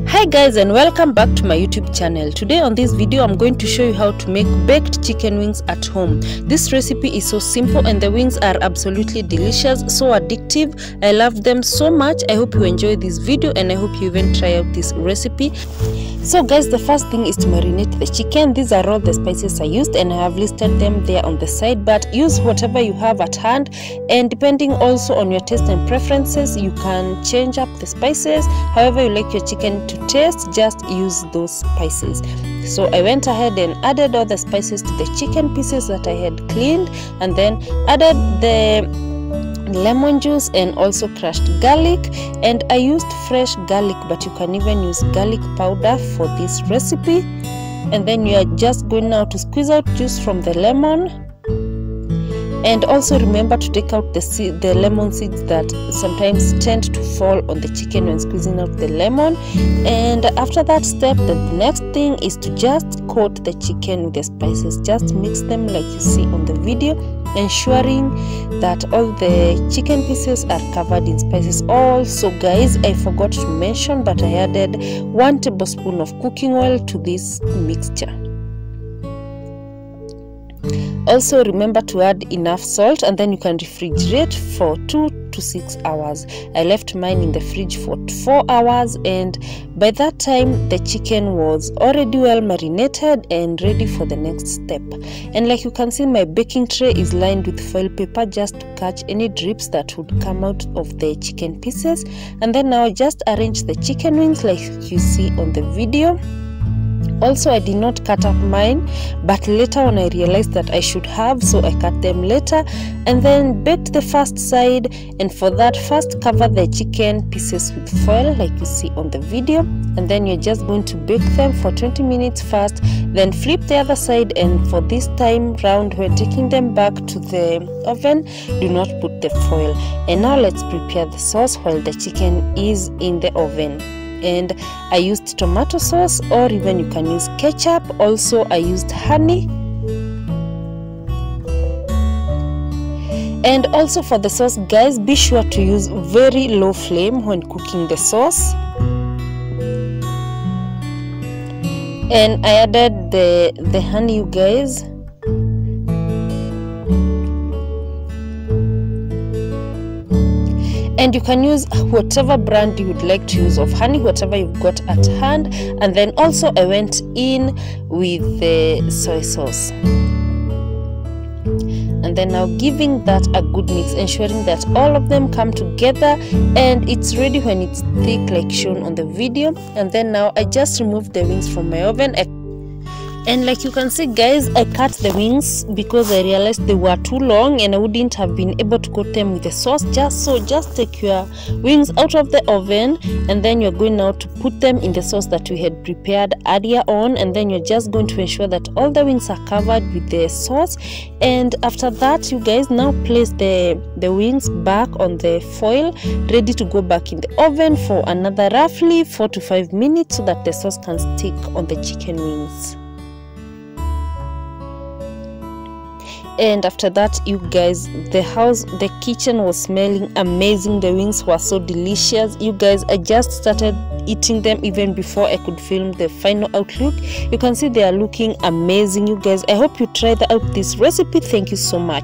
Hi guys, and welcome back to my YouTube channel. Today on this video I'm going to show you how to make baked chicken wings at home. This recipe is so simple and the wings are absolutely delicious, so addictive. I love them so much. I hope you enjoy this video and I hope you even try out this recipe. So guys, the first thing is to marinate the chicken. These are all the spices I used and I have listed them there on the side, but use whatever you have at hand, and depending also on your taste and preferences, you can change up the spices however you like your chicken to taste. Just use those spices. So I went ahead and added all the spices to the chicken pieces that I had cleaned, and then added the lemon juice and also crushed garlic, and I used fresh garlic, but you can even use garlic powder for this recipe. And then you are just going now to squeeze out juice from the lemon, and also remember to take out the lemon seeds that sometimes tend to fall on the chicken when squeezing out the lemon. And after that step, the next thing is to just coat the chicken with the spices. Just mix them like you see on the video, ensuring that all the chicken pieces are covered in spices. Also guys, I forgot to mention, but I added 1 tablespoon of cooking oil to this mixture. Also remember to add enough salt, and then you can refrigerate for 2 to 6 hours. I left mine in the fridge for 4 hours, and by that time the chicken was already well marinated and ready for the next step. And like you can see, my baking tray is lined with foil paper just to catch any drips that would come out of the chicken pieces. And then now just arrange the chicken wings like you see on the video. Also, I did not cut up mine, but later on I realized that I should have, so I cut them later. And then baked the first side, and for that, first cover the chicken pieces with foil like you see on the video, and then you're just going to bake them for 20 minutes first, then flip the other side. And for this time round, when taking them back to the oven, do not put the foil. And now let's prepare the sauce while the chicken is in the oven. And I used tomato sauce, or even you can use ketchup. Also I used honey. And also for the sauce guys, be sure to use very low flame when cooking the sauce. And I added the honey, you guys. And you can use whatever brand you would like to use of honey, whatever you've got at hand. And then also I went in with the soy sauce. And then now giving that a good mix, ensuring that all of them come together and it's ready when it's thick like shown on the video. And then now I just removed the wings from my oven. And like you can see guys, I cut the wings because I realized they were too long and I wouldn't have been able to coat them with the sauce. Just take your wings out of the oven, and then you're going now to put them in the sauce that we had prepared earlier on. And then you're just going to ensure that all the wings are covered with the sauce. And after that, you guys now place the wings back on the foil, ready to go back in the oven for another roughly 4 to 5 minutes so that the sauce can stick on the chicken wings. And after that, you guys, the kitchen was smelling amazing. The wings were so delicious, you guys. I just started eating them even before I could film the final outlook. You can see they are looking amazing, you guys. I hope you try out this recipe. Thank you so much.